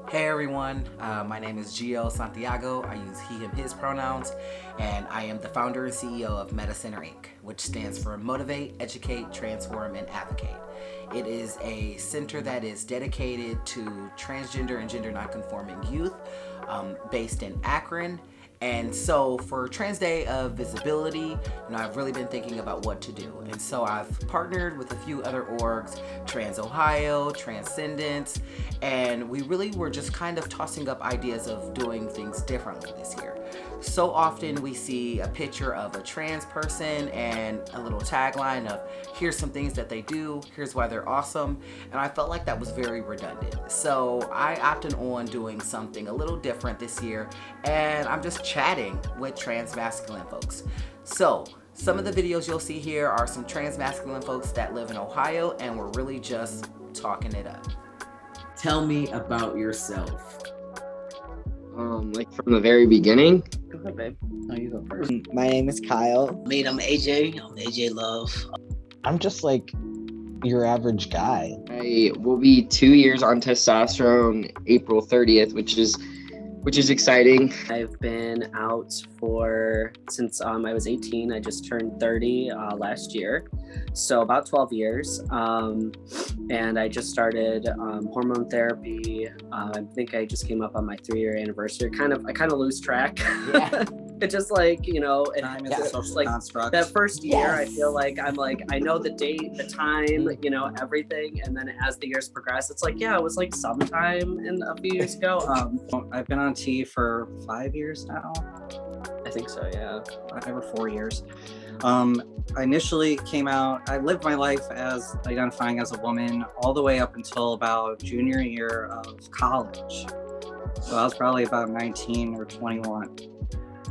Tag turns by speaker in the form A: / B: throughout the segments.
A: Hey everyone, my name is Giovonni Santiago. I use he, him, his pronouns, and I am the founder and CEO of Meta Center Inc., which stands for Motivate, Educate, Transform, and Advocate. It is a center that is dedicated to transgender and gender nonconforming youth, based in Akron. And so for Trans Day of Visibility, I've really been thinking about what to do. And so I've partnered with a few other orgs, Trans Ohio, Transcendence, and we really were just kind of tossing up ideas of doing things differently this year. So often we see a picture of a trans person and a little tagline of here's some things that they do, here's why they're awesome, and I felt like that was very redundant. So I opted on doing something a little different this year, and I'm just chatting with transmasculine folks. So some of the videos you'll see here are some transmasculine folks that live in Ohio, and we're really just talking it up. Tell me about yourself.
B: Like from the very beginning.
C: Go ahead, babe. No, you go first.
D: My name is Kyle.
E: I'm AJ. I'm AJ Love.
F: I'm just like your average guy.
B: I will be 2 years on testosterone April 30th, which is exciting.
C: I've been out since I was 18. I just turned 30 last year, so about 12 years. And I just started hormone therapy. I think I just came up on my 3-year anniversary. I kind of lose track.
A: Yeah.
C: It's just like,
D: Time is a social
C: like
D: construct.
C: that first year,
A: Yes.
C: I feel like I know the date, the time, everything. And then as the years progress, it's like, it was like sometime a few years ago.
D: I've been on T for 5 years now,
C: I think so, yeah.
D: 5 or 4 years. I initially came out, I lived my life as identifying as a woman all the way up until about junior year of college. So I was probably about 19 or 21.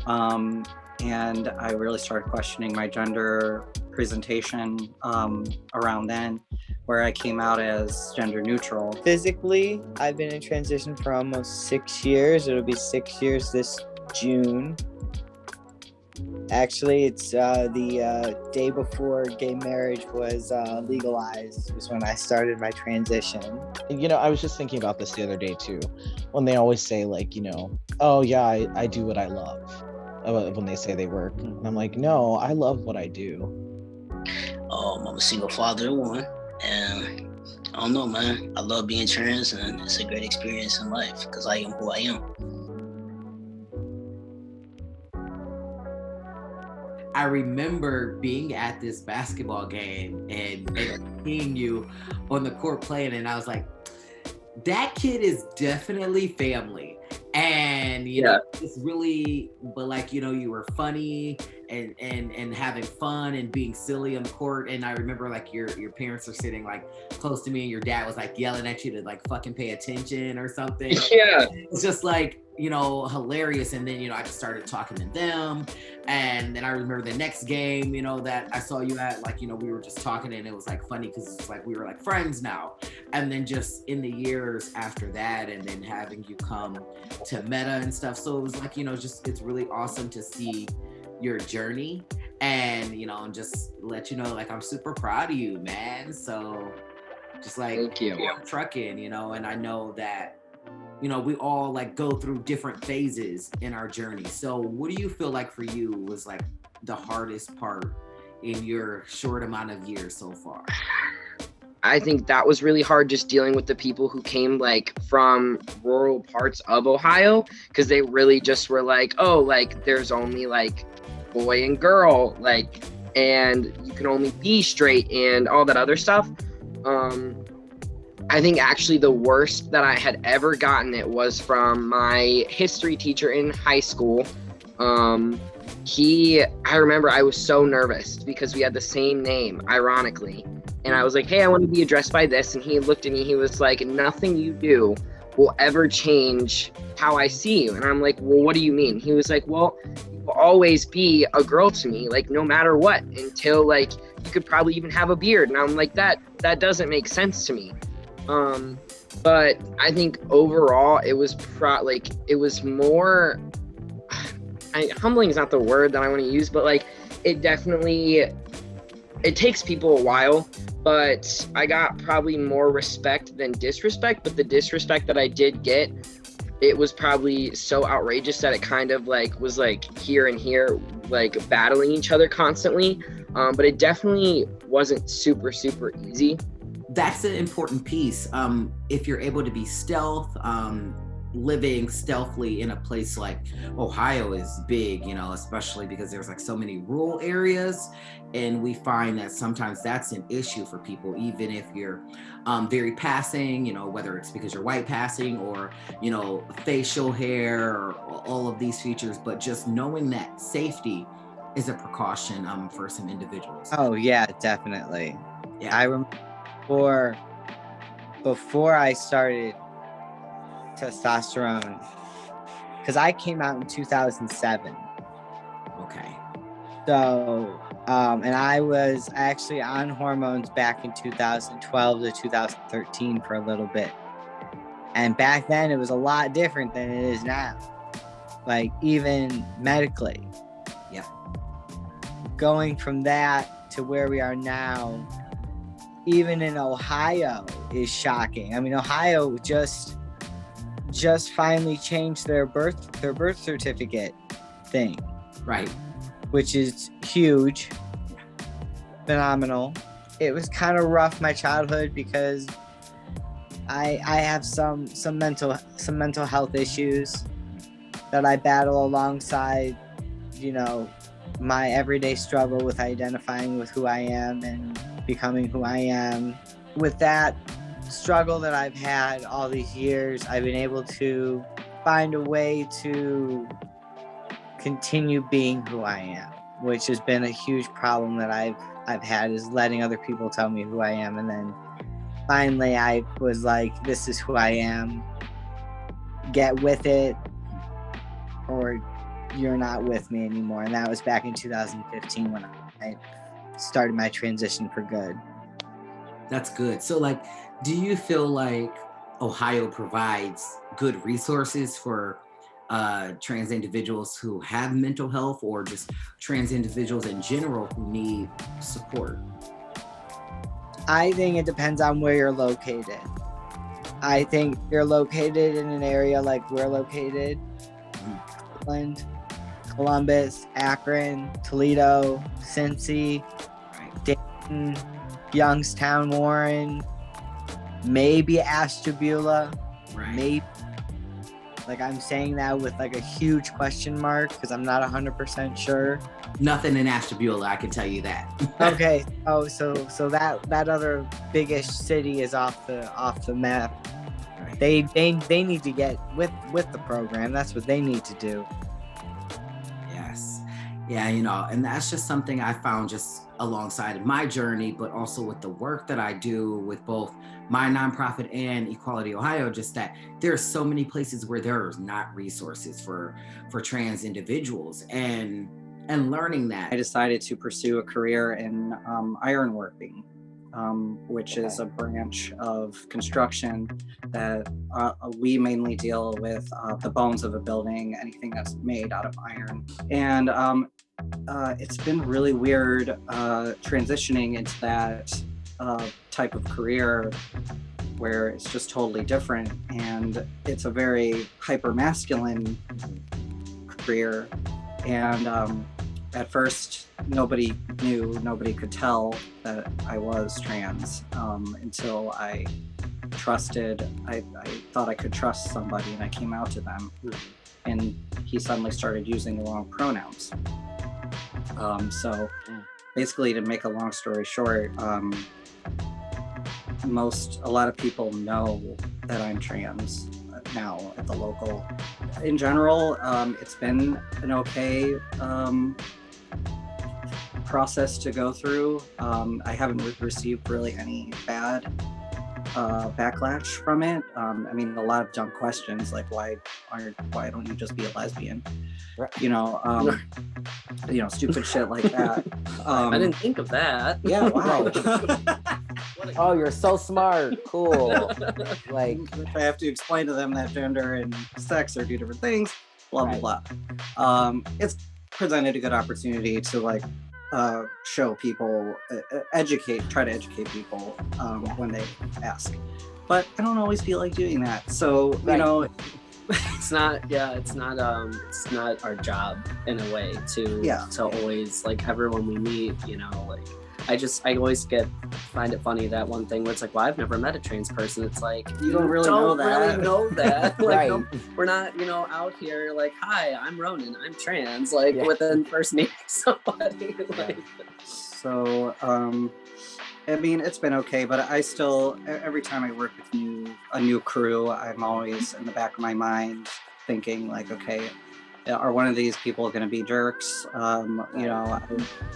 D: And I really started questioning my gender presentation around then, where I came out as gender neutral.
G: Physically, I've been in transition for almost 6 years. It'll be 6 years this June. Actually, it's the day before gay marriage was legalized was when I started my transition.
F: I was just thinking about this the other day too, when they always say like, oh yeah, I do what I love, when they say they work. And I'm like, no, I love what I do.
E: I'm a single father of one, and I don't know, man. I love being trans, and it's a great experience in life because I am who I am.
A: I remember being at this basketball game and seeing you on the court playing, and I was like, that kid is definitely family. And it's really, but like, you were funny and having fun and being silly on the court. And I remember like your parents are sitting like close to me, and your dad was like yelling at you to like fucking pay attention or something.
B: Yeah.
A: It's just like, hilarious. And then, I just started talking to them. And then I remember the next game, that I saw you at, like, we were just talking, and it was like funny because it's like we were like friends now. And then just in the years after that, and then having you come to Meta and stuff. So it was like, it's really awesome to see your journey, and, and just let you know, like, I'm super proud of you, man. So just like,
B: Thank you.
A: keep trucking, and I know that, we all like go through different phases in our journey. So what do you feel like for you was like the hardest part in your short amount of years so far?
B: I think that was really hard, just dealing with the people who came like from rural parts of Ohio, because they really just were like, oh, like there's only like boy and girl, like, and you can only be straight and all that other stuff. I think actually the worst that I had ever gotten it was from my history teacher in high school. I remember I was so nervous because we had the same name, ironically. And I was like, hey, I want to be addressed by this. And he looked at me, he was like, nothing you do will ever change how I see you. And I'm like, well, what do you mean? He was like, well, you will always be a girl to me, like no matter what, until like you could probably even have a beard. And I'm like, that doesn't make sense to me. But I think overall it was more, humbling is not the word that I want to use, but like it takes people a while but I got probably more respect than disrespect. But the disrespect that I did get, it was probably so outrageous that it kind of like was like here and here, like battling each other constantly. But it definitely wasn't super easy.
A: That's an important piece. If you're able to be stealth, living stealthily in a place like Ohio is big, you know, especially because there's like so many rural areas, and we find that sometimes that's an issue for people, even if you're very passing, you know, whether it's because you're white passing or, you know, facial hair or all of these features, but just knowing that safety is a precaution for some individuals.
G: Oh yeah, definitely.
A: Yeah.
G: I remember before I started testosterone, because I came out in 2007.
A: Okay.
G: So, and I was actually on hormones back in 2012 to 2013 for a little bit. And back then it was a lot different than it is now. Like even medically.
A: Yeah.
G: Going from that to where we are now, even in Ohio, is shocking. I mean, Ohio just finally changed their birth certificate thing.
A: Right.
G: Which is huge, phenomenal. It was kind of rough my childhood because I have some mental health issues that I battle alongside, you know, my everyday struggle with identifying with who I am and becoming who I am. With that struggle that I've had all these years, I've been able to find a way to continue being who I am, which has been a huge problem that I've had, is letting other people tell me who I am. And then finally I was like, this is who I am. Get with it or you're not with me anymore. And that was back in 2015 when I started my transition for good.
A: That's good. So like, do you feel like Ohio provides good resources for trans individuals who have mental health, or just trans individuals in general who need support?
G: I think it depends on where you're located. I think you're located in an area like we're located, Portland, Columbus, Akron, Toledo, Cincy, Dayton, Youngstown, Warren, maybe Ashtabula, maybe. Like, I'm saying that with like a huge question mark because I'm not 100% sure.
A: Nothing in Ashtabula, I can tell you that.
G: Okay. Oh, so that other biggish city is off the map. Right. They need to get with the program. That's what they need to do.
A: Yes. Yeah, you know, and that's just something I found just alongside of my journey, but also with the work that I do with both my nonprofit and Equality Ohio, just that there are so many places where there's not resources for trans individuals, and learning that.
D: I decided to pursue a career in ironworking, which is a branch of construction that we mainly deal with the bones of a building, anything that's made out of iron. And it's been really weird transitioning into that type of career where it's just totally different, and it's a very hyper masculine career. And at first nobody could tell that I was trans until I thought I could trust somebody, and I came out to them, and he suddenly started using the wrong pronouns. So basically, to make a long story short, a lot of people know that I'm trans now at the local. In general, it's been an okay process to go through. I haven't received really any bad backlash from it. I mean, a lot of dumb questions like why don't you just be a lesbian? You know, stupid shit like that.
C: I didn't think of that.
D: Yeah, wow.
A: Oh, you're so smart. Cool. Like,
D: I have to explain to them that gender and sex are two different things. Blah blah blah. It's presented a good opportunity to like show people, try to educate people when they ask. But I don't always feel like doing that. So, you know,
C: it's not our job in a way to always, like, everyone we meet, you know, like, I always find it funny, that one thing where it's like, well, I've never met a trans person. It's like,
D: you don't really know that.
C: Like,
A: Right.
C: no, we're not, you know, out here like, hi, I'm Ronan, I'm trans, like, within first meeting somebody. Like,
D: so I mean, it's been okay, but I still, every time I work with a new crew, I'm always in the back of my mind thinking, like, okay, are one of these people going to be jerks? You know,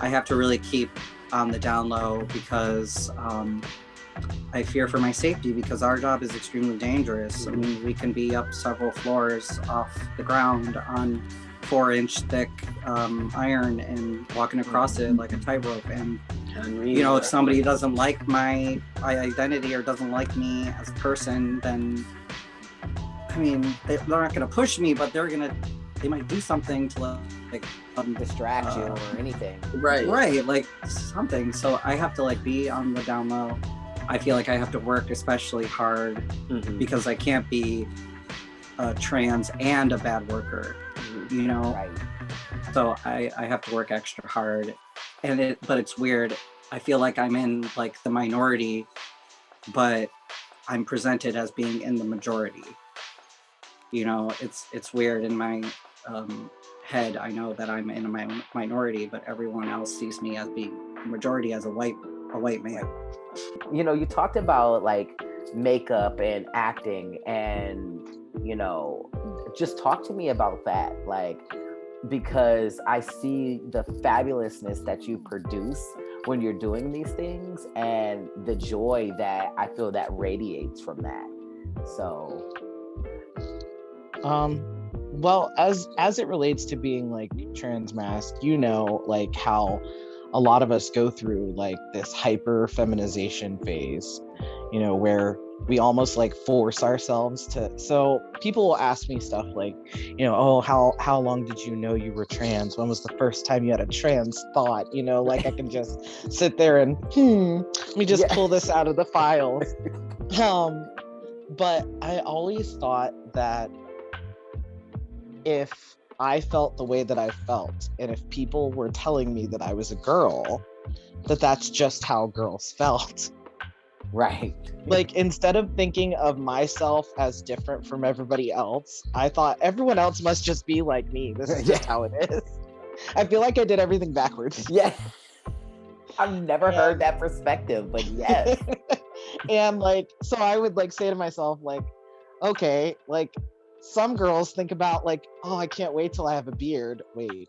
D: I have to really keep on the down low, because I fear for my safety, because our job is extremely dangerous. I mean, we can be up several floors off the ground on 4-inch thick iron and walking across it like a tightrope. And you know, if somebody doesn't like my identity or doesn't like me as a person, then I mean, they're not going to push me, but they might do something to like
A: distract you or anything.
D: Right, like something. So I have to like be on the down low. I feel like I have to work especially hard because I can't be trans and a bad worker, you know.
A: Right.
D: So I have to work extra hard, but it's weird. I feel like I'm in like the minority, but I'm presented as being in the majority. You know, it's weird in my head. I know that I'm in a minority, but everyone else sees me as being a majority, as a white man.
A: You know, you talked about like makeup and acting, and you know, just talk to me about that, like, because I see the fabulousness that you produce when you're doing these things, and the joy that I feel that radiates from that. So
F: well, as it relates to being like transmasc, you know, like how a lot of us go through like this hyper feminization phase, you know, where we almost like force ourselves to. So people will ask me stuff like, you know, oh, how long did you know you were trans? When was the first time you had a trans thought? You know, like I can just sit there and let me just pull this out of the files. But I always thought that if I felt the way that I felt, and if people were telling me that I was a girl, that's just how girls felt.
A: right.
F: Like, instead of thinking of myself as different from everybody else, I thought everyone else must just be like me. This is just how it is. I feel like I did everything backwards.
A: Yeah. I've never heard that perspective, but yes.
F: And like, so I would like say to myself, like, okay, like some girls think about like, oh, I can't wait till I have a beard. Wait.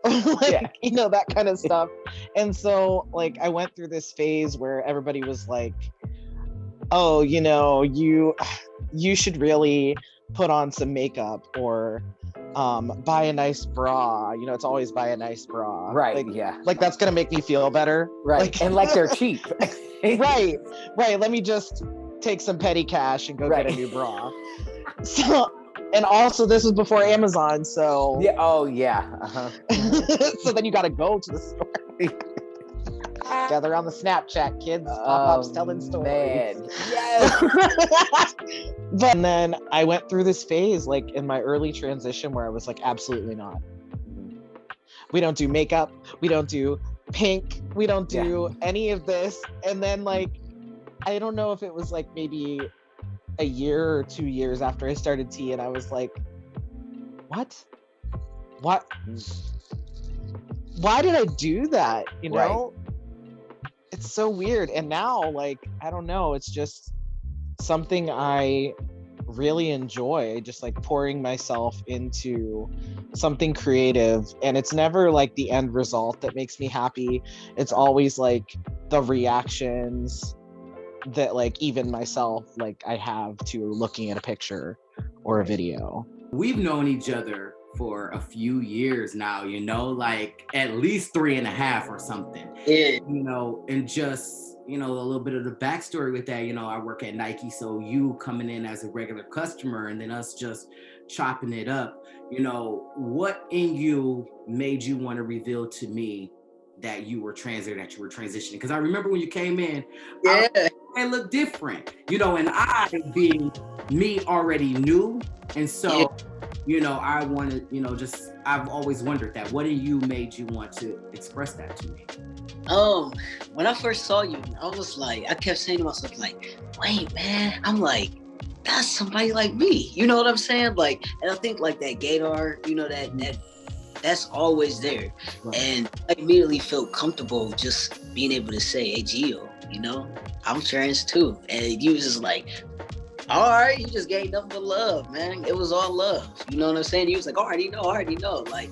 F: Like, you know, that kind of stuff. And so like I went through this phase where everybody was like, oh, you know, you should really put on some makeup, or buy a nice bra. You know, it's always buy a nice bra.
A: Right.
F: Like, like that's gonna make me feel better.
A: Right.
F: Like,
A: and like they're cheap.
F: right. Let me just take some petty cash and go get a new bra. So, and also this was before Amazon, so
A: yeah. Oh yeah. Uh-huh.
F: so then you got to go to the store. Gather on the Snapchat, kids. Pop-ups telling stories.
A: Man. Yes.
F: But then I went through this phase, like in my early transition, where I was like, absolutely not. We don't do makeup. We don't do pink. We don't do any of this. And then like, I don't know if it was like maybe a year or 2 years after I started tea, and I was like, what? Why did I do that? You know? Right. It's so weird. And now, like, I don't know, it's just something I really enjoy, just like pouring myself into something creative. And it's never like the end result that makes me happy. It's always like the reactions that like even myself like I have to looking at a picture or a video.
H: We've known each other for a few years now, you know, like at least 3.5 or something.
E: Yeah.
H: You know, and just you know, a little bit of the backstory with that. You know, I work at Nike, so you coming in as a regular customer and then us just chopping it up. You know, what in you made you want to reveal to me that you were trans or that you were transitioning? Because I remember when you came in, I looked different, you know, and I, being me, already knew. And so, you know, I wanted, you know, just, I've always wondered that. What in you made you want to express that to me?
E: When I first saw you, I was like, I kept saying to myself, like, wait, man, I'm like, that's somebody like me. You know what I'm saying? Like, and I think like that gaydar, you know, that's always there.
H: Right.
E: And I immediately felt comfortable just being able to say, hey, Gio, you know, I'm trans too. And you was just like, all right, you just gave nothing but love, man. It was all love. You know what I'm saying? He was like, I already know. Like,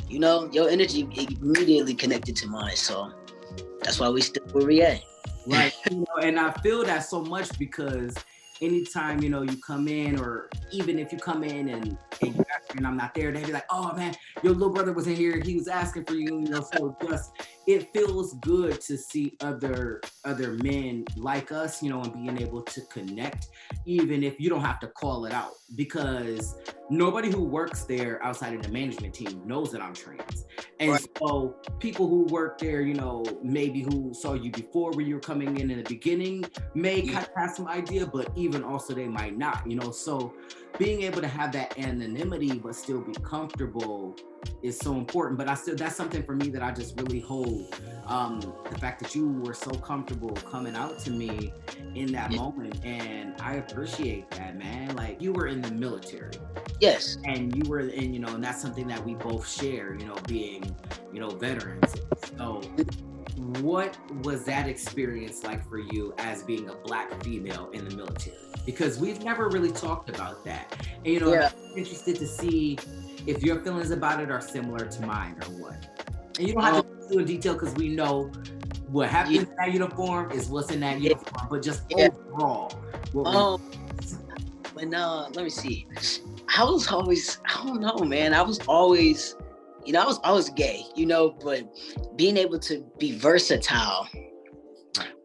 E: you know, your energy immediately connected to mine. So that's why we still where we at.
H: Right. You know, and I feel that so much because anytime, you know, you come in, or even if you come in and you ask me and I'm not there, they'd be like, oh man, your little brother was in here, he was asking for you, you know. So just, it feels good to see other men like us, you know, and being able to connect, even if you don't have to call it out, because nobody who works there outside of the management team knows that I'm trans. And
E: Right.
H: So people who work there, you know, maybe who saw you before when you were coming in the beginning may kind of have some idea, but even also they might not, you know. So being able to have that anonymity but still be comfortable is so important. But that's something for me that I just really hold. The fact that you were so comfortable coming out to me in that moment, and I appreciate that, man. Like, you were in the military.
E: Yes.
H: And you were in, you know, and that's something that we both share, you know, being, you know, veterans. So what was that experience like for you as being a Black female in the military? Because we've never really talked about that. And, you know, I'm interested to see if your feelings about it are similar to mine or what. And you don't have to go into detail because we know what happens in that uniform is what's in that uniform, but just overall.
E: But let me see. I was always, I don't know, man. I was always, you know, I was gay, you know, but being able to be versatile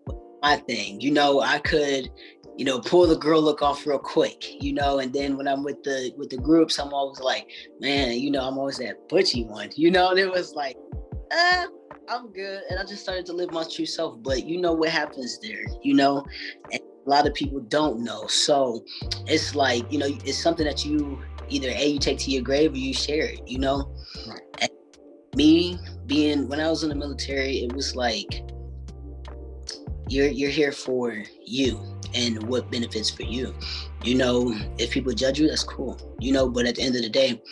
E: was my thing. You know, I could, you know, pull the girl look off real quick, you know, and then when I'm with the groups, I'm always like, man, you know, I'm always that butchy one, you know, and it was like, I'm good. And I just started to live my true self, but you know what happens there, you know, and a lot of people don't know. So it's like, you know, it's something that you either you take to your grave or you share it, you know.
H: Right.
E: And me being, when I was in the military, it was like, you're here for you and what benefits for you. You know, if people judge you, that's cool, you know, but at the end of the day,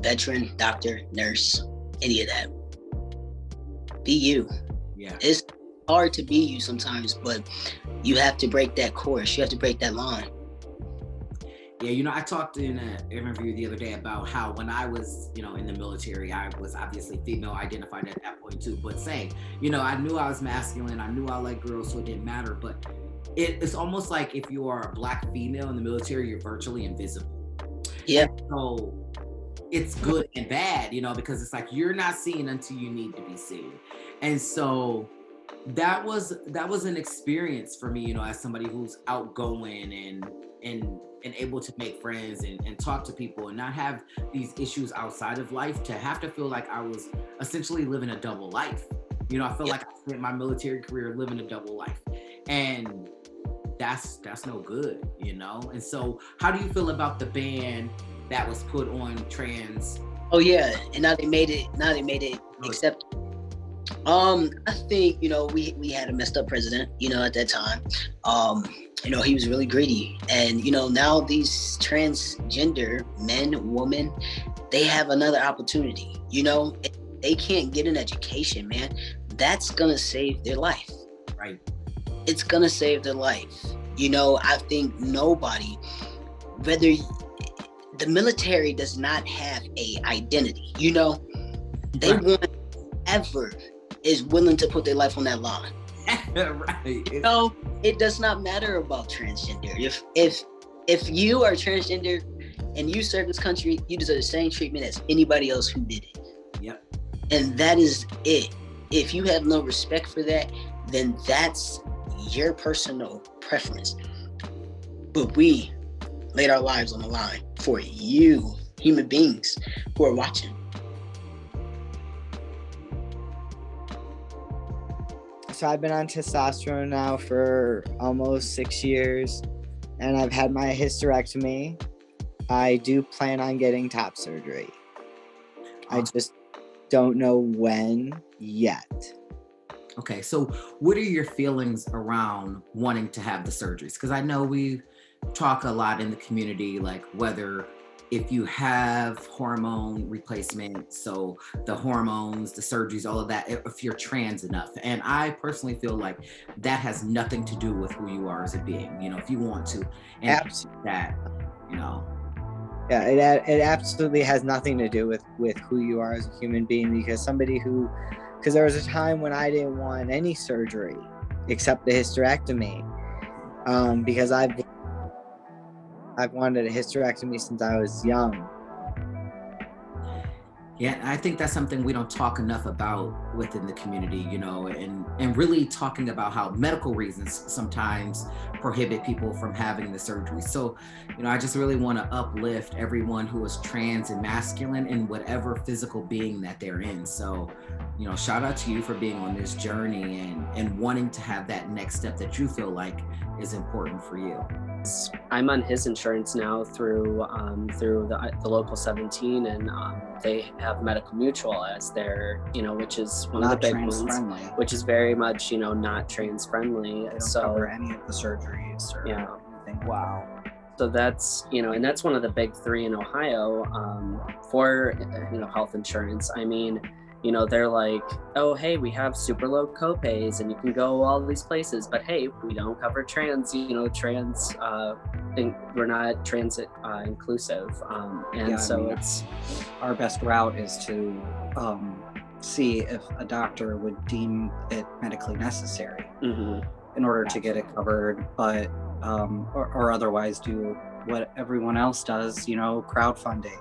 E: veteran, doctor, nurse, any of that, be you.
H: Yeah.
E: It's hard to be you sometimes, but you have to break that course. You have to break that line.
H: Yeah, you know, I talked in an interview the other day about how when I was, you know, in the military, I was obviously female identified at that point too, but saying, you know, I knew I was masculine, I knew I liked girls, so it didn't matter, but it's almost like if you are a Black female in the military, you're virtually invisible.
E: Yeah.
H: And so it's good and bad, you know, because it's like you're not seen until you need to be seen. And so that was an experience for me, you know, as somebody who's outgoing and able to make friends and talk to people and not have these issues outside of life, to have to feel like I was essentially living a double life. You know, I feel like I spent my military career living a double life, and that's no good, you know? And so how do you feel about the ban that was put on trans?
E: Oh yeah, and now they made it acceptable. I think, you know, we had a messed up president, you know, at that time. You know, he was really greedy. And, you know, now these transgender men, women, they have another opportunity. You know, if they can't get an education, man, that's gonna save their life.
H: Right.
E: It's gonna save their life. You know, I think nobody, whether the military does not have a identity, you know, they want ever is willing to put their life on that line.
H: Right.
E: No, it does not matter about transgender. If you are transgender and you serve this country, you deserve the same treatment as anybody else who did it.
H: Yep.
E: And that is it. If you have no respect for that, then that's your personal preference. But we laid our lives on the line for you, human beings who are watching.
G: So I've been on testosterone now for almost 6 years, and I've had my hysterectomy. I do plan on getting top surgery. I just don't know when yet.
H: Okay, so what are your feelings around wanting to have the surgeries? Because I know we talk a lot in the community, like whether if you have hormone replacement, so the hormones, the surgeries, all of that, if you're trans enough. And I personally feel like that has nothing to do with who you are as a being. You know, if you want to, and
G: Absolutely.
H: that, you know.
G: Yeah, it absolutely has nothing to do with who you are as a human being, because there was a time when I didn't want any surgery except the hysterectomy, because I've wanted a hysterectomy since I was young.
H: Yeah, I think that's something we don't talk enough about within the community, you know, and really talking about how medical reasons sometimes prohibit people from having the surgery. So, you know, I just really want to uplift everyone who is trans and masculine in whatever physical being that they're in. So, you know, shout out to you for being on this journey and wanting to have that next step that you feel like is important for you.
C: I'm on his insurance now through the local 17, and they have Medical Mutual as their, you know, which is one of the big ones, which is very much, you know, not trans friendly.
D: They don't
C: so
D: cover any of the surgeries or anything.
G: Wow.
C: So that's, you know, and that's one of the big three in Ohio for, you know, health insurance. I mean, you know, they're like, oh, hey, we have super low copays and you can go all these places, but hey, we don't cover trans, you know, we're not trans inclusive. It's
D: our best route is to see if a doctor would deem it medically necessary in order to get it covered, but or otherwise do what everyone else does, you know, crowdfunding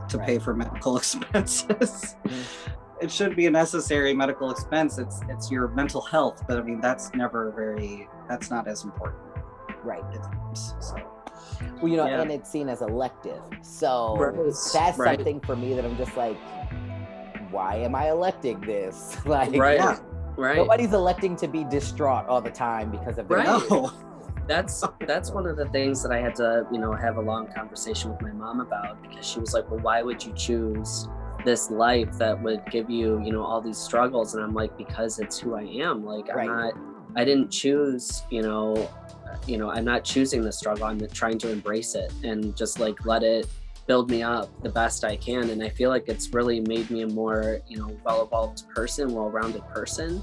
D: to pay for medical expenses. It should be a necessary medical expense. It's your mental health, but I mean that's not as important.
A: Right.
D: So.
A: Well, you know, and it's seen as elective. So that's something for me that I'm just like, why am I electing this? Like, nobody's electing to be distraught all the time because of their
C: That's one of the things that I had to, you know, have a long conversation with my mom about, because she was like, well, why would you choose this life that would give you, you know, all these struggles? And I'm like, because it's who I am. Like, I didn't choose, you know, I'm not choosing the struggle. I'm trying to embrace it and just like let it build me up the best I can. And I feel like it's really made me a more, you know, well-evolved person, well-rounded person,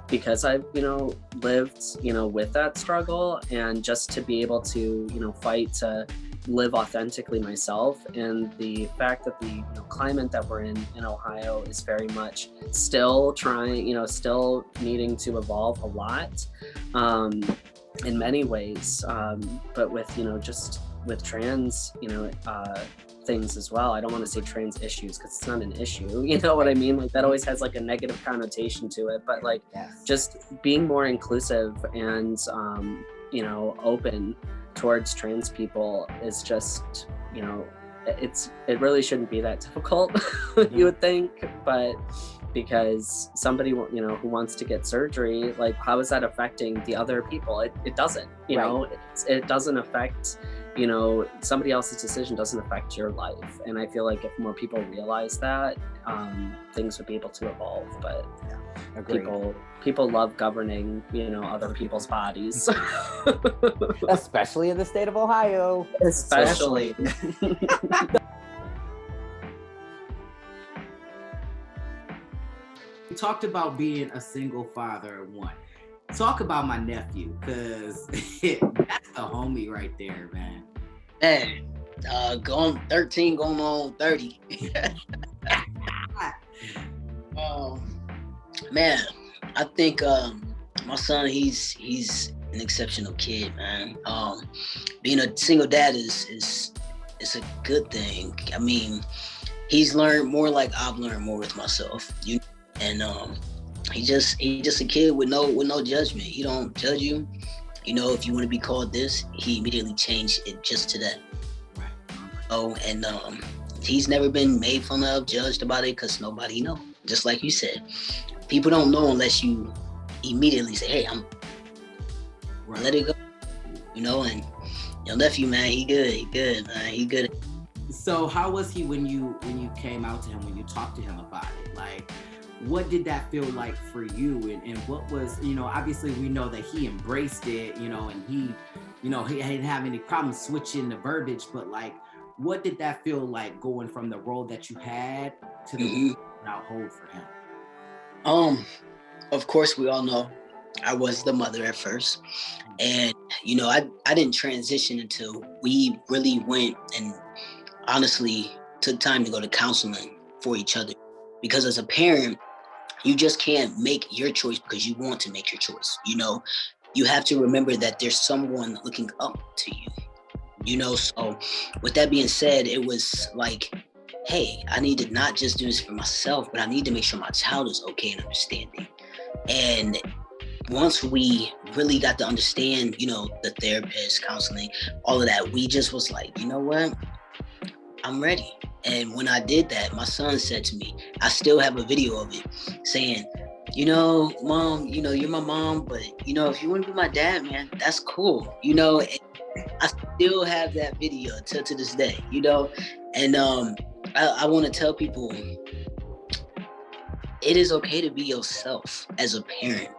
C: because I've, you know, lived, you know, with that struggle, and just to be able to, you know, fight to live authentically myself. And the fact that the, you know, climate that we're in Ohio is very much still trying, you know, still needing to evolve a lot in many ways, but with, you know, just with trans, you know, things as well. I don't want to say trans issues because it's not an issue, you know what I mean? Like that always has like a negative connotation to it, but like just being more inclusive and you know, open towards trans people is just, you know, it really shouldn't be that difficult. You would think, but because somebody, you know, who wants to get surgery, like how is that affecting the other people? It doesn't, you know, it doesn't affect, you know, somebody else's decision doesn't affect your life. And I feel like if more people realize that, things would be able to evolve. But people love governing, you know, other people's bodies.
A: Especially in the state of Ohio.
C: Especially.
H: We talked about being a single father one. Talk about my nephew, because that's a homie right there, man.
E: Man, going 13, going on 30. Man, I think my son, he's an exceptional kid, man. Being a single dad is a good thing. I mean, he's learned more like I've learned more with myself. And He just a kid with no judgment. He don't judge you. You know, if you want to be called this, he immediately changed it just to that.
H: Right.
E: Oh, and he's never been made fun of, judged about it, because nobody know. Just like you said, people don't know unless you immediately say, "Hey, I'm
H: Right.
E: let it go." You know, and your nephew, man, he good, man, he good.
H: So how was he when you came out to him, when you talked to him about it? Like, what did that feel like for you? And what was, you know, obviously we know that he embraced it, you know, and he didn't have any problem switching the verbiage, but like, what did that feel like going from the role that you had to the role you now hold for him?
E: Of course, we all know I was the mother at first. And, you know, I didn't transition until we really went and honestly took time to go to counseling for each other. Because as a parent, you just can't make your choice because you want to make your choice. You know, you have to remember that there's someone looking up to you. You know, so with that being said, it was like, hey, I need to not just do this for myself, but I need to make sure my child is okay and understanding. And once we really got to understand, you know, the therapist, counseling, all of that, we just was like, you know what? I'm ready. And when I did that, my son said to me, I still have a video of it, saying, you know, Mom, you know, you're my mom, but, you know, if you want to be my dad, man, that's cool. You know, and I still have that video to this day, you know. And I want to tell people, it is okay to be yourself as a parent.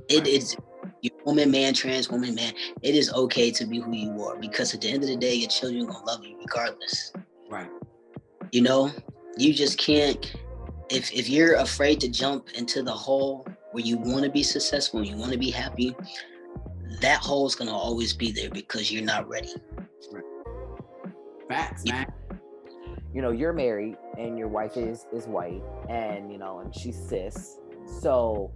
E: It is, you're woman, man, trans woman, man. It is okay to be who you are, because at the end of the day, your children are gonna love you regardless.
H: Right.
E: You know, you just can't. If you're afraid to jump into the hole where you want to be successful and you want to be happy, that hole is gonna always be there because you're not ready.
H: Right. Facts, man.
A: You know, you're married and your wife is white, and you know, and she's cis. So,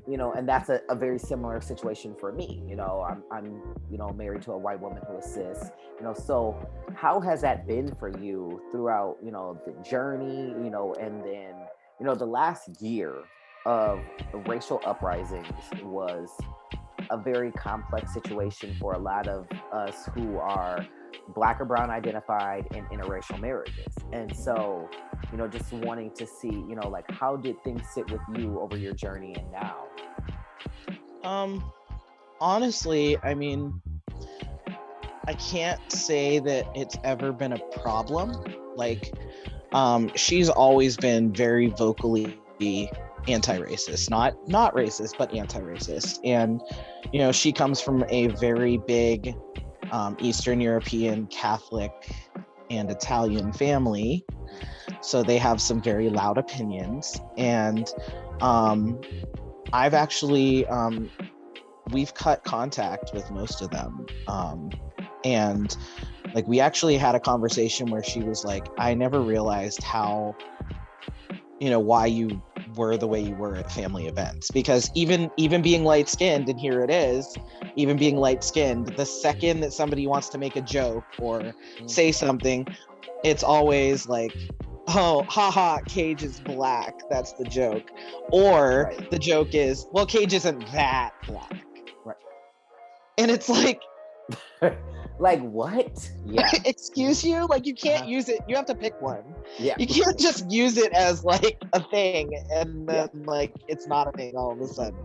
A: you know, and that's a very similar situation for me. You know, I'm you know, married to a white woman who is cis. You know, so how has that been for you throughout, you know, the journey, you know, and then, you know, the last year of racial uprisings was a very complex situation for a lot of us who are Black or brown identified in interracial marriages. And so, you know, just wanting to see, you know, like, how did things sit with you over your journey and now?
F: Honestly, I mean, I can't say that it's ever been a problem. Like, she's always been very vocally anti-racist, not racist, but anti-racist. And, you know, she comes from a very big Eastern European Catholic and Italian family. So they have some very loud opinions. And I've actually, we've cut contact with most of them. And like, we actually had a conversation where she was like, I never realized how, you know, why you were the way you were at family events, because even being light skinned, and here it is, even being light skinned, the second that somebody wants to make a joke or say something, it's always like, oh, haha, Kage is Black. That's the joke. Or the joke is, well, Kage isn't that Black.
A: Right.
F: And it's like,
A: like, what? Yeah.
F: Excuse you? Like, you can't use it. You have to pick one.
A: Yeah.
F: You can't just use it as like a thing and then like it's not a thing all of a sudden.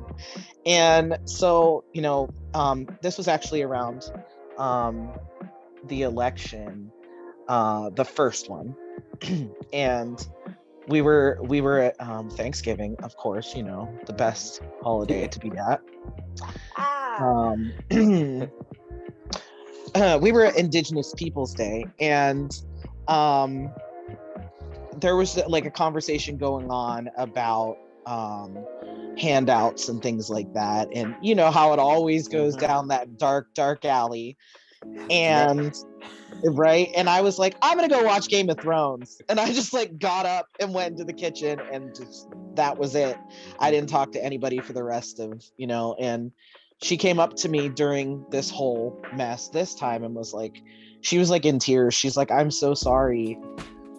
F: And so, you know, this was actually around the election, the first one. And we were at Thanksgiving, of course, you know, the best holiday to be at. We were at Indigenous Peoples Day, and there was like a conversation going on about handouts and things like that, and you know how it always goes down that dark alley. And right, and I was like, I'm gonna go watch Game of Thrones, and I just like got up and went into the kitchen, and just that was it. I didn't talk to anybody for the rest of, you know. And she came up to me during this whole mess this time and was like, she was like in tears. She's like, I'm so sorry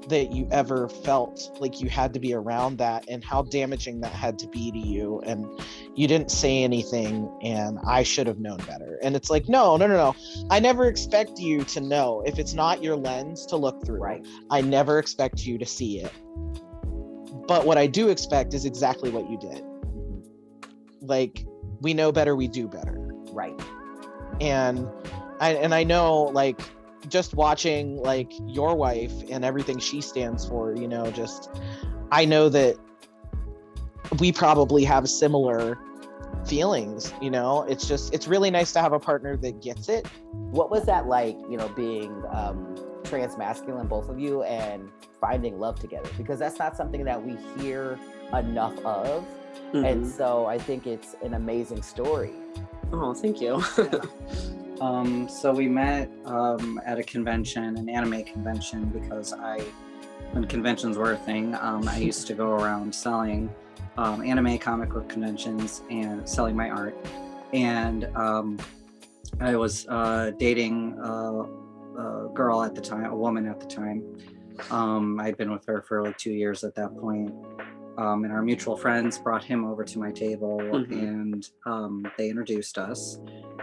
F: that you ever felt like you had to be around that, and how damaging that had to be to you, and you didn't say anything, and I should have known better. And it's like, no. I never expect you to know if it's not your lens to look through.
A: Right.
F: I never expect you to see it. But what I do expect is exactly what you did. Like, we know better, we do better.
A: Right.
F: And I know, like, just watching like your wife and everything she stands for, you know, just, I know that we probably have similar feelings, you know. It's just, it's really nice to have a partner that gets it.
A: What was that like, you know, being transmasculine, both of you, and finding love together? Because that's not something that we hear enough of. And so I think it's an amazing story.
C: Oh, thank you.
D: So we met at a convention, an anime convention, because when conventions were a thing, I used to go around selling anime comic book conventions and selling my art. And I was dating a girl at the time, a woman at the time. I'd been with her for like 2 years at that point. And our mutual friends brought him over to my table, and they introduced us.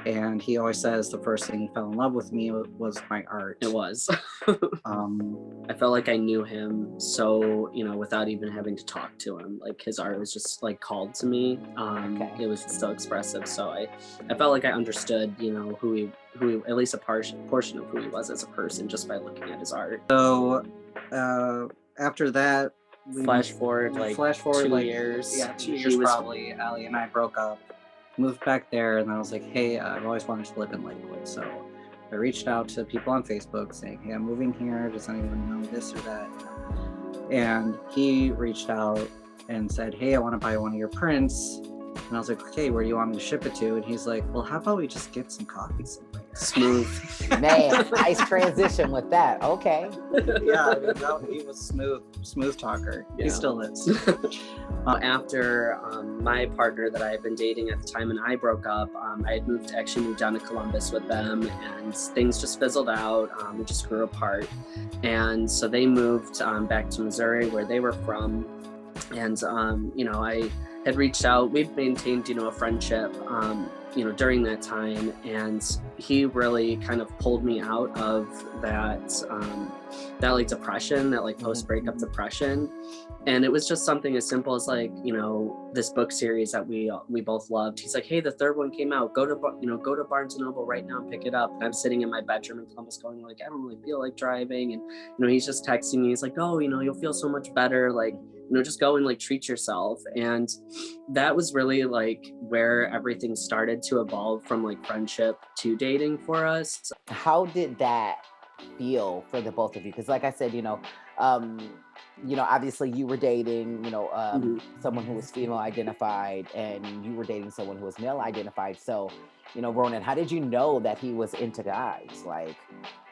D: And he always says the first thing he fell in love with me was my art.
C: It was. I felt like I knew him, so, you know, without even having to talk to him. Like, his art was just like called to me. It was just so expressive. So I felt like I understood, you know, who he at least a portion of who he was as a person just by looking at his art.
D: So after that,
C: Flash forward 2 years.
D: Yeah, 2 years probably. Allie and I broke up, moved back there, and then I was like, hey, I've always wanted to live in Lakewood. So I reached out to people on Facebook saying, hey, I'm moving here. Does anyone know this or that? And he reached out and said, hey, I want to buy one of your prints. And I was like, okay, where do you want me to ship it to? And he's like, well, how about we just get some coffee somewhere?
C: Smooth.
A: Man, nice transition with that. Okay.
D: Yeah, I mean, he was smooth talker.
C: Yeah.
D: He still is.
C: After my partner that I had been dating at the time and I broke up, I had moved down to Columbus with them, and things just fizzled out. We just grew apart. And so they moved back to Missouri, where they were from. And, you know, I had reached out. We've maintained, you know, a friendship, you know, during that time. And he really kind of pulled me out of that like depression, that like post-breakup depression. And it was just something as simple as like, you know, this book series that we both loved. He's like, hey, the third one came out. Go to Barnes & Noble right now and pick it up. And I'm sitting in my bedroom in Columbus going like, I don't really feel like driving. And, you know, he's just texting me. He's like, oh, you know, you'll feel so much better. Like, you know, just go and like treat yourself. And that was really like where everything started to evolve from like friendship to dating for us.
A: How did that feel for the both of you? Because like I said, you know, obviously you were dating, you know, someone who was female identified, and you were dating someone who was male identified. So, you know, Ronan, how did you know that he was into guys? Like,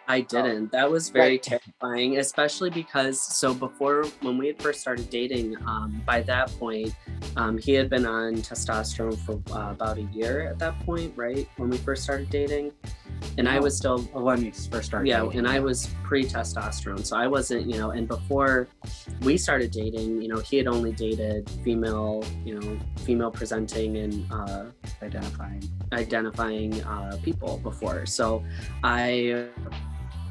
C: I didn't. That was very terrifying, especially because, so before, when we had first started dating, by that point, he had been on testosterone for about a year at that point, right? When we first started dating. And I was still...
D: When we first started dating.
C: And I was pre-testosterone. So I wasn't, you know, and before we started dating, you know, he had only dated female presenting and identifying people before. So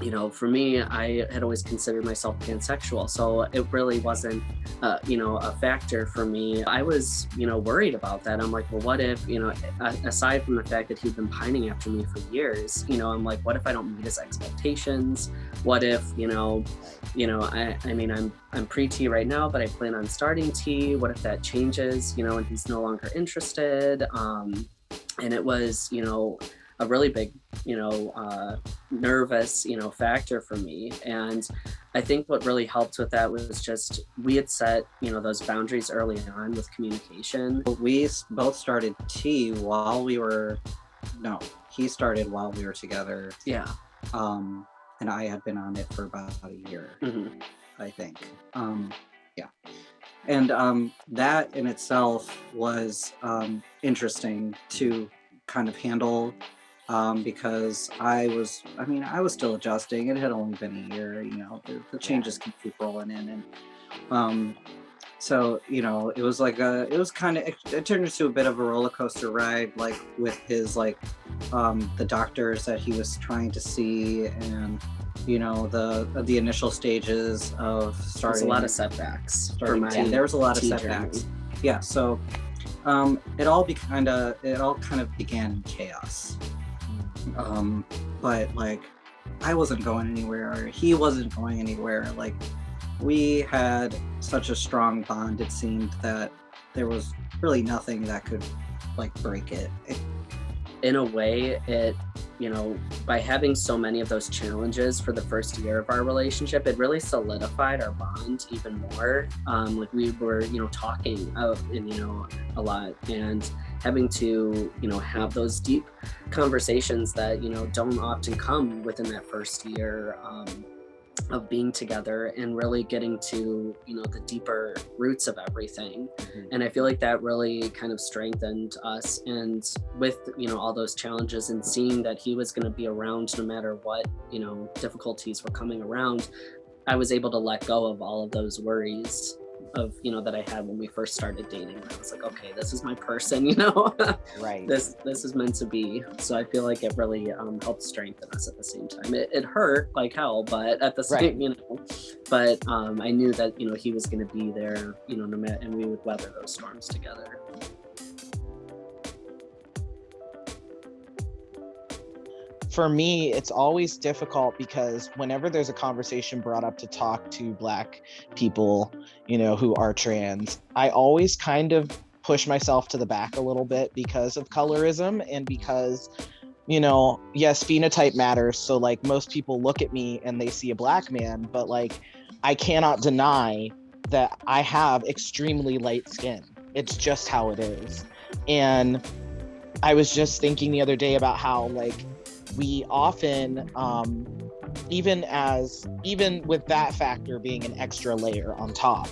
C: you know, for me, I had always considered myself pansexual. So it really wasn't, you know, a factor for me. I was, you know, worried about that. I'm like, well, what if, you know, aside from the fact that he'd been pining after me for years, you know, I'm like, what if I don't meet his expectations? What if, I mean, I'm pre-T right now, but I plan on starting T. What if that changes, you know, and he's no longer interested? And it was, you know, a really big, you know, nervous, you know, factor for me. And I think what really helped with that was just, we had set, you know, those boundaries early on with communication.
D: We both started T while we were, he started while we were together.
C: Yeah.
D: And I had been on it for about a year, I think. Yeah. And that in itself was interesting to kind of handle. because I was still adjusting. It had only been a year, the changes can keep rolling in. And so, it was like it turned into a bit of a roller coaster ride, like with his the doctors that he was trying to see, and the initial stages of starting.
C: There's a lot of setbacks for my
D: there was a lot of
C: teen
D: setbacks.
C: journey.
D: Yeah, so it all kind of began in chaos. But I wasn't going anywhere, he wasn't going anywhere. We had such a strong bond, it seemed that there was really nothing that could break it.
C: In a way, it, by having so many of those challenges for the first year of our relationship, it really solidified our bond even more. We were, talking a lot, and having to, have those deep conversations that, don't often come within that first year of being together, and really getting to, the deeper roots of everything. Mm-hmm. And I feel like that really kind of strengthened us. And with, all those challenges, and seeing that he was going to be around no matter what, difficulties were coming around, I was able to let go of all of those worries of, that I had when we first started dating. I was like, okay, this is my person,
F: Right.
C: This is meant to be. So I feel like it really helped strengthen us at the same time. It hurt like hell, but at the same, but I knew that, he was going to be there, no matter, and we would weather those storms together.
F: For me, it's always difficult because whenever there's a conversation brought up to talk to Black people, who are trans, I always kind of push myself to the back a little bit because of colorism, and because, yes, phenotype matters. So most people look at me and they see a Black man, but I cannot deny that I have extremely light skin. It's just how it is. And I was just thinking the other day about how we often, even with that factor being an extra layer on top,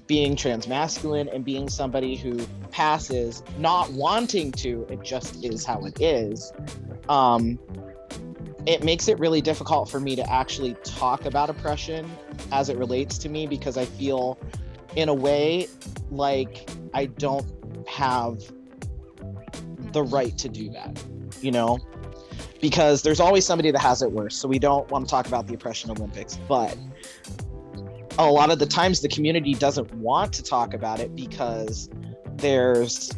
F: being transmasculine and being somebody who passes not wanting to, it just is how it is, it makes it really difficult for me to actually talk about oppression as it relates to me, because I feel in a way like I don't have the right to do that, because there's always somebody that has it worse. So we don't want to talk about the oppression Olympics, but a lot of the times the community doesn't want to talk about it because there's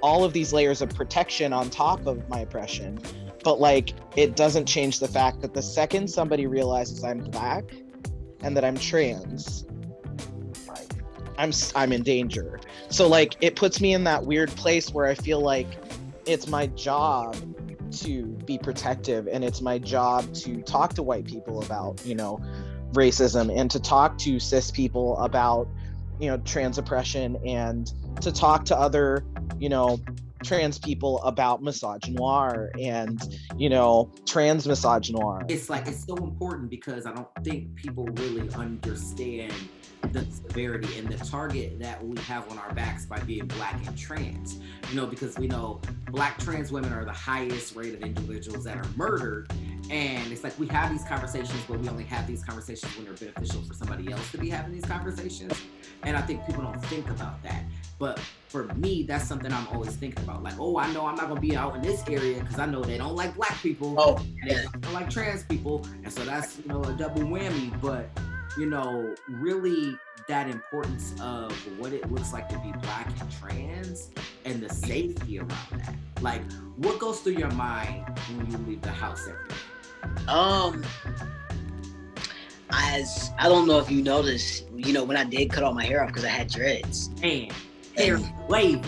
F: all of these layers of protection on top of my oppression. But it doesn't change the fact that the second somebody realizes I'm Black and that I'm trans, I'm in danger. So it puts me in that weird place where I feel like it's my job to be protective, and it's my job to talk to white people about racism, and to talk to cis people about trans oppression, and to talk to other trans people about misogynoir and trans misogynoir.
H: It's so important, because I don't think people really understand the severity and the target that we have on our backs by being Black and trans, because we know Black trans women are the highest rate of individuals that are murdered. And it's we have these conversations, but we only have these conversations when they're beneficial for somebody else to be having these conversations. And I think people don't think about that. But for me, that's something I'm always thinking about. I know I'm not gonna be out in this area because I know they don't like Black people, and they don't like trans people, and so that's a double whammy. But really that importance of what it looks like to be Black and trans, and the safety around that. What goes through your mind when you leave the house every day?
E: As I don't know if you noticed, when I did cut all my hair off because I had dreads.
H: Man, hair wavy.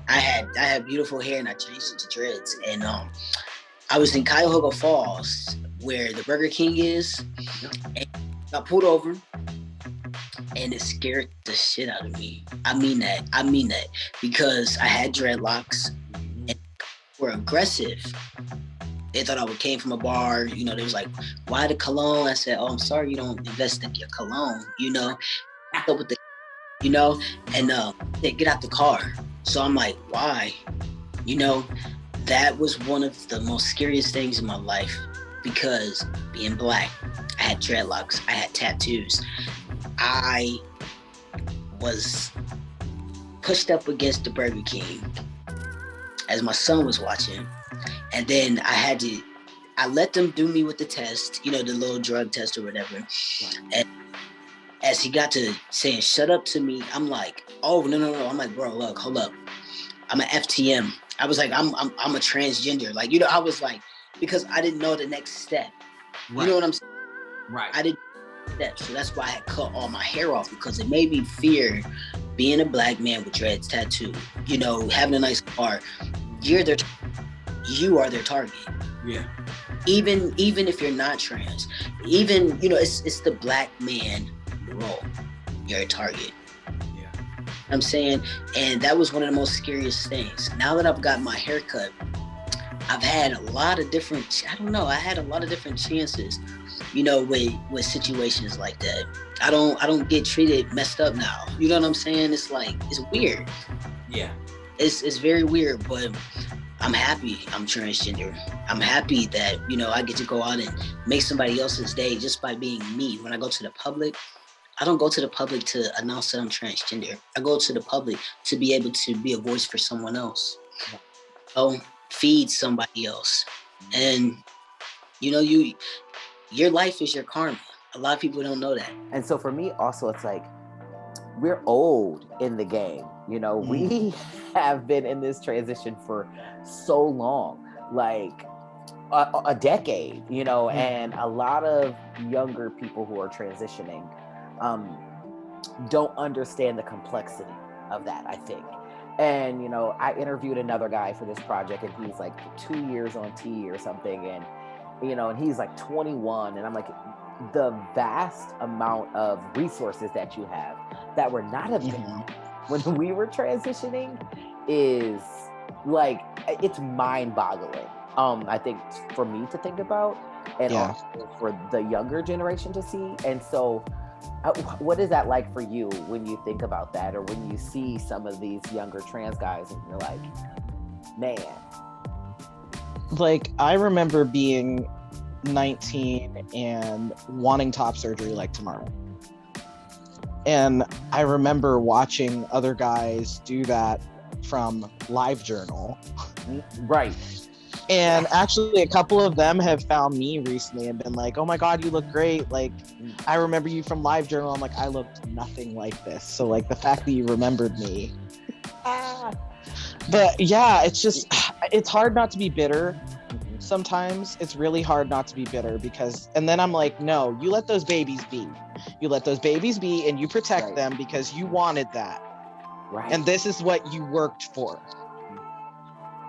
E: I had beautiful hair, and I changed it to dreads. And I was in Cuyahoga Falls, where the Burger King is. And I pulled over, and it scared the shit out of me. I mean that, because I had dreadlocks, and they were aggressive. They thought I came from a bar. They was like, "Why the cologne?" I said, "Oh, I'm sorry, you don't invest in your cologne." So with the, and they get out the car. So I'm like, "Why?" that was one of the most scariest things in my life, because being Black, I had dreadlocks, I had tattoos, I was pushed up against the Burger King as my son was watching, and then I let them do me with the test, the little drug test or whatever. And as he got to saying, shut up to me, I'm like, oh, no. I'm like, bro, look, hold up. I'm an FTM. I was like, I'm a transgender. Like, I was like, because I didn't know the next step.
H: Right.
E: You know what I'm saying?
H: Right.
E: I didn't know that. So that's why I had cut all my hair off, because it made me fear being a Black man with dreads, tattoo, having a nice car. You are their target.
H: Yeah.
E: Even if you're not trans, even, it's the Black man role. You're a target.
H: Yeah.
E: I'm saying, and that was one of the most scariest things. Now that I've got my hair cut, I've had a lot of different chances, with situations like that. I don't get treated messed up now. You know what I'm saying? It's like, it's weird.
H: Yeah.
E: It's very weird, but I'm happy I'm transgender. I'm happy that, I get to go out and make somebody else's day just by being me. When I go to the public, I don't go to the public to announce that I'm transgender. I go to the public to be able to be a voice for someone else. Feed somebody else. And, your life is your karma. A lot of people don't know that.
A: And so for me also, it's like, we're old in the game. We have been in this transition for so long, like a decade, and a lot of younger people who are transitioning don't understand the complexity of that, I think. And, I interviewed another guy for this project, and he's like 2 years on T or something. And, and he's like 21. And I'm like, the vast amount of resources that you have that were not available when we were transitioning is like, it's mind-boggling. I think for me to think about, and also for the younger generation to see. And so what is that like for you when you think about that, or when you see some of these younger trans guys and you're like, man?
F: Like, I remember being 19 and wanting top surgery like tomorrow. And I remember watching other guys do that from LiveJournal.
A: Right.
F: And actually, a couple of them have found me recently and been like, oh my God, you look great. Like, I remember you from LiveJournal. I'm like, I looked nothing like this. So, like, the fact that you remembered me. But yeah, it's hard not to be bitter. Sometimes it's really hard not to be bitter, because, and then I'm like, no, you let those babies be. You let those babies be, and you protect them because you wanted that.
A: Right.
F: And this is what you worked for.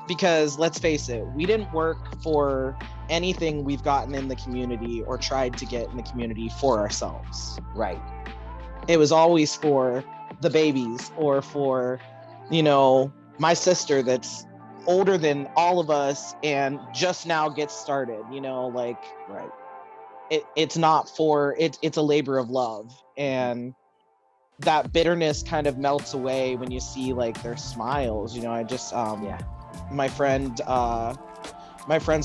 F: Because let's face it, we didn't work for anything we've gotten in the community or tried to get in the community for ourselves.
A: Right.
F: It was always for the babies, or for, my sister that's older than all of us and just now gets started,
A: Right.
F: It's not for it. It's a labor of love, and that bitterness kind of melts away when you see like their smiles. I just my friend's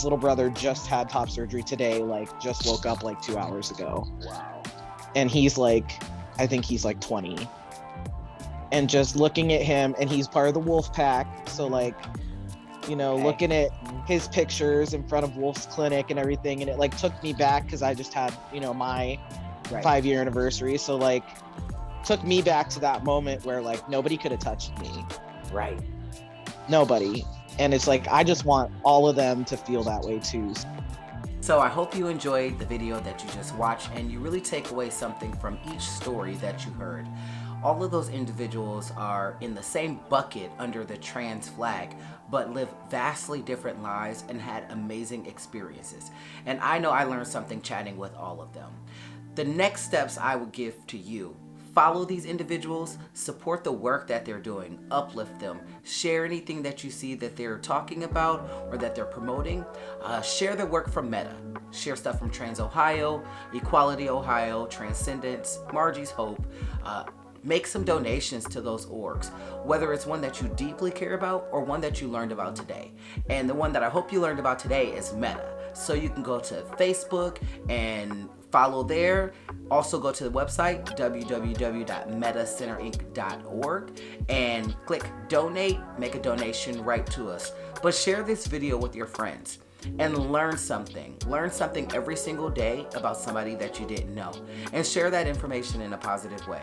F: little brother just had top surgery today, like just woke up like 2 hours ago.
A: Wow.
F: And he's like, I think he's like 20, and just looking at him, and he's part of the wolf pack, so like, looking at his pictures in front of Wolf's Clinic and everything, and it like took me back, because I just had my 5-year anniversary, so like took me back to that moment where like nobody could have touched me.
A: Right.
F: Nobody. And it's like, I just want all of them to feel that way too.
A: So I hope you enjoyed the video that you just watched, and you really take away something from each story that you heard. All of those individuals are in the same bucket under the trans flag, but live vastly different lives and had amazing experiences. And I know I learned something chatting with all of them. The next steps I would give to you: follow these individuals, support the work that they're doing, uplift them, share anything that you see that they're talking about or that they're promoting. Share their work from Meta. Share stuff from Trans Ohio, Equality Ohio, Transcendence, Margie's Hope, make some donations to those orgs, whether it's one that you deeply care about or one that you learned about today. And the one that I hope you learned about today is Meta. So you can go to Facebook and follow there. Also go to the website, www.metacenterinc.org, and click donate, make a donation right to us. But share this video with your friends and learn something. Learn something every single day about somebody that you didn't know, and share that information in a positive way.